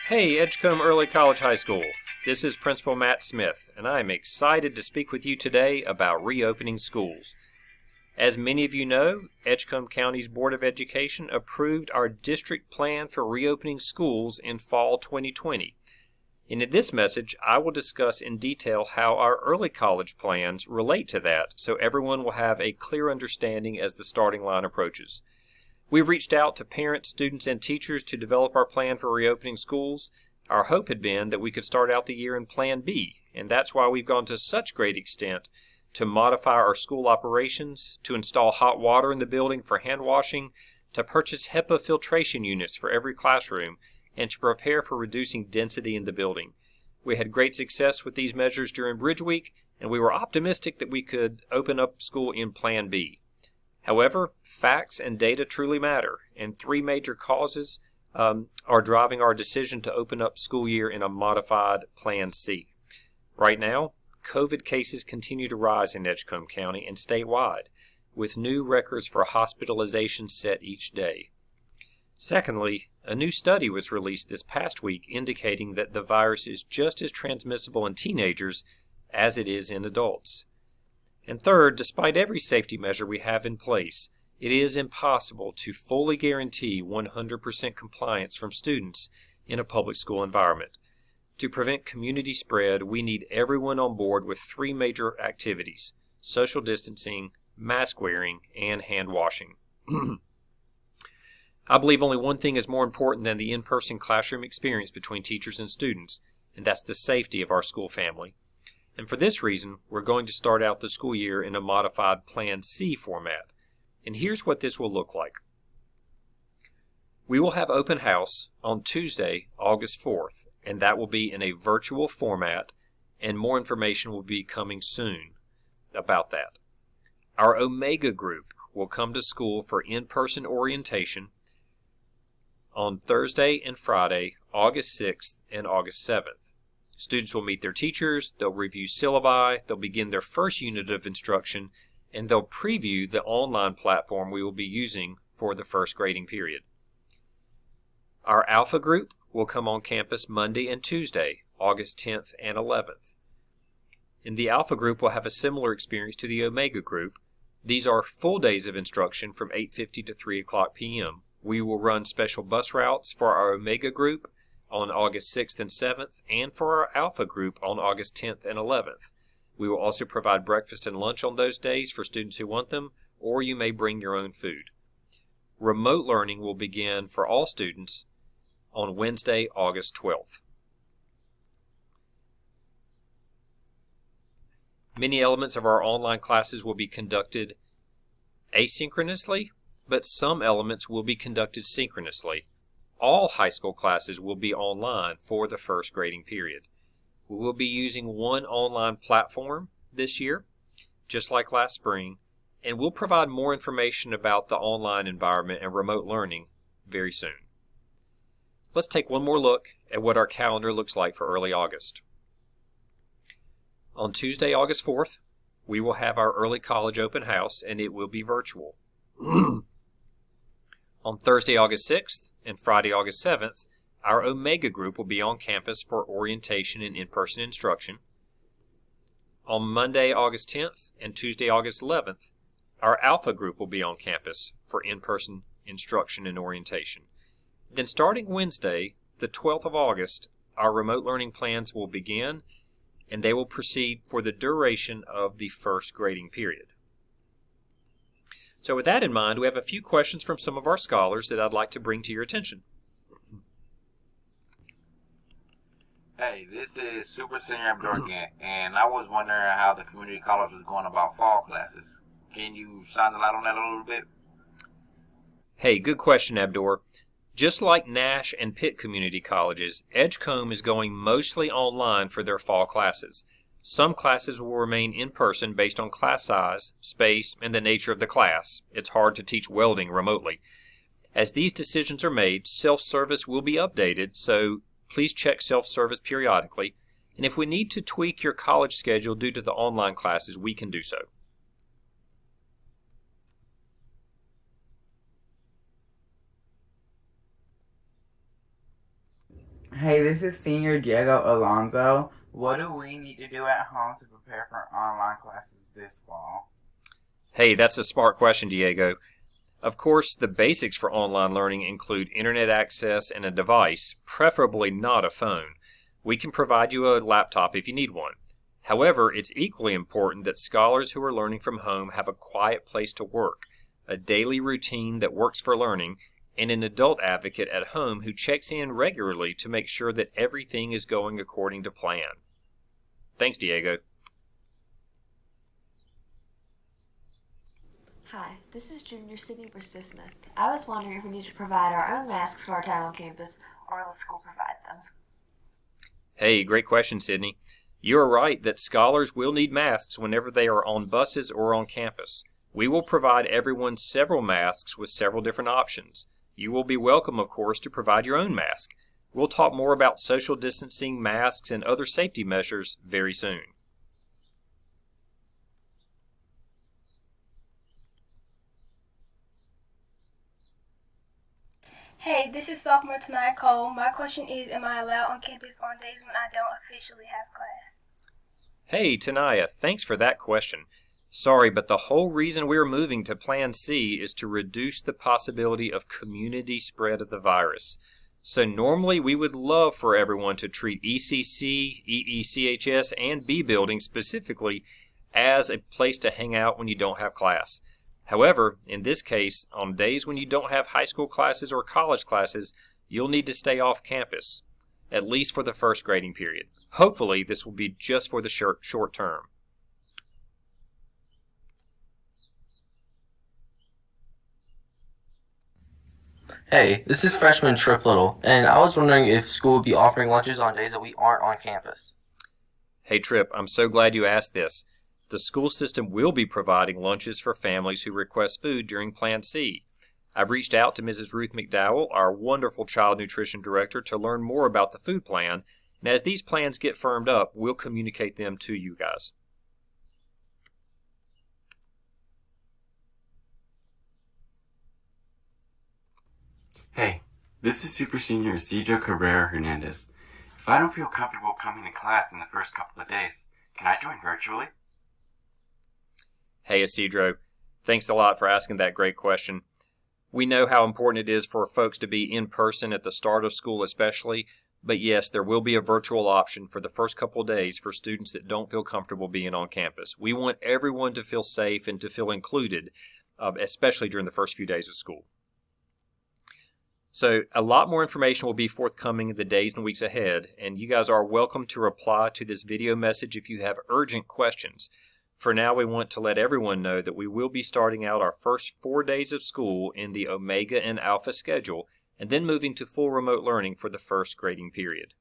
Hey, Edgecombe Early College High School. This is Principal Matt Smith, and I am excited to speak with you today about reopening schools. As many of you know, Edgecombe County's Board of Education approved our district plan for reopening schools in fall 2020. And in this message, I will discuss in detail how our early college plans relate to that so everyone will have a clear understanding as the starting line approaches. We've reached out to parents, students, and teachers to develop our plan for reopening schools. Our hope had been that we could start out the year in Plan B, and that's why we've gone to such great extent to modify our school operations, to install hot water in the building for hand washing, to purchase HEPA filtration units for every classroom, and to prepare for reducing density in the building. We had great success with these measures during Bridge Week, and we were optimistic that we could open up school in Plan B. However, facts and data truly matter, and three major causes are driving our decision to open up school year in a modified Plan C. Right now, COVID cases continue to rise in Edgecombe County and statewide, with new records for hospitalizations set each day. Secondly, a new study was released this past week indicating that the virus is just as transmissible in teenagers as it is in adults. And third, despite every safety measure we have in place, it is impossible to fully guarantee 100% compliance from students in a public school environment. To prevent community spread, we need everyone on board with three major activities: social distancing, mask wearing, and hand washing. I believe only one thing is more important than the in-person classroom experience between teachers and students, and that's the safety of our school family. And for this reason, we're going to start out the school year in a modified Plan C format. And here's what this will look like. We will have open house on Tuesday, August 4th, and that will be in a virtual format, and more information will be coming soon about that. Our Omega group will come to school for in-person orientation on Thursday and Friday, August 6th and August 7th. Students will meet their teachers, they'll review syllabi, they'll begin their first unit of instruction, and they'll preview the online platform we will be using for the first grading period. Our Alpha group will come on campus Monday and Tuesday, August 10th and 11th. In the Alpha group will have a similar experience to the Omega group. These are full days of instruction from 8:50 to 3 o'clock p.m. We will run special bus routes for our Omega group on August 6th and 7th, and for our Alpha group on August 10th and 11th. We will also provide breakfast and lunch on those days for students who want them, or you may bring your own food. Remote learning will begin for all students on Wednesday, August 12th. Many elements of our online classes will be conducted asynchronously, but some elements will be conducted synchronously. All high school classes will be online for the first grading period. We will be using one online platform this year, just like last spring, and we'll provide more information about the online environment and remote learning very soon. Let's take one more look at what our calendar looks like for early August. On Tuesday, August 4th, we will have our early college open house, and it will be virtual. On Thursday, August 6th and Friday, August 7th, our Omega group will be on campus for orientation and in-person instruction. On Monday, August 10th and Tuesday, August 11th, our Alpha group will be on campus for in-person instruction and orientation. Then starting Wednesday, the 12th of August, our remote learning plans will begin, and they will proceed for the duration of the first grading period. So with that in mind, we have a few questions from some of our scholars that I'd like to bring to your attention. Hey, this is Super Senior Abdur again, and I was wondering how the community college was going about fall classes. Can you shine the light on that a little bit? Hey, good question, Abdur. Just like Nash and Pitt community colleges, Edgecombe is going mostly online for their fall classes. Some classes will remain in person based on class size, space, and the nature of the class. It's hard to teach welding remotely. As these decisions are made, self-service will be updated, so please check self-service periodically. And if we need to tweak your college schedule due to the online classes, we can do so. Hey, this is Senior Diego Alonso. What do we need to do at home to prepare for online classes this fall? Hey, that's a smart question, Diego. Of course, the basics for online learning include internet access and a device, preferably not a phone. We can provide you a laptop if you need one. However, it's equally important that scholars who are learning from home have a quiet place to work, a daily routine that works for learning, and an adult advocate at home who checks in regularly to make sure that everything is going according to plan. Thanks, Diego. Hi, this is Junior Sydney Bristow Smith. I was wondering if we need to provide our own masks for our time on campus, or will the school provide them? Hey, great question, Sydney. You are right that scholars will need masks whenever they are on buses or on campus. We will provide everyone several masks with several different options. You will be welcome, of course, to provide your own mask. We'll talk more about social distancing, masks, and other safety measures very soon. Hey, this is sophomore Tanaya Cole. My question is, am I allowed on campus on days when I don't officially have class? Hey, Tanaya, thanks for that question. Sorry, but the whole reason we're moving to Plan C is to reduce the possibility of community spread of the virus. So normally we would love for everyone to treat ECC, EECHS, and B buildings specifically as a place to hang out when you don't have class. However, in this case, on days when you don't have high school classes or college classes, you'll need to stay off campus, at least for the first grading period. Hopefully, this will be just for the short term. Hey, this is freshman Trip Little, and I was wondering if school would be offering lunches on days that we aren't on campus. Hey, Trip, I'm so glad you asked this. The school system will be providing lunches for families who request food during Plan C. I've reached out to Mrs. Ruth McDowell, our wonderful child nutrition director, to learn more about the food plan, and as these plans get firmed up, we'll communicate them to you guys. Hey, this is Super Senior Isidro Cabrera Hernandez. If I don't feel comfortable coming to class in the first couple of days, can I join virtually? Hey, Isidro, thanks a lot for asking that great question. We know how important it is for folks to be in person at the start of school especially, but yes, there will be a virtual option for the first couple of days for students that don't feel comfortable being on campus. We want everyone to feel safe and to feel included, especially during the first few days of school. So a lot more information will be forthcoming in the days and weeks ahead, and you guys are welcome to reply to this video message if you have urgent questions. For now, we want to let everyone know that we will be starting out our first 4 days of school in the Omega and Alpha schedule, and then moving to full remote learning for the first grading period.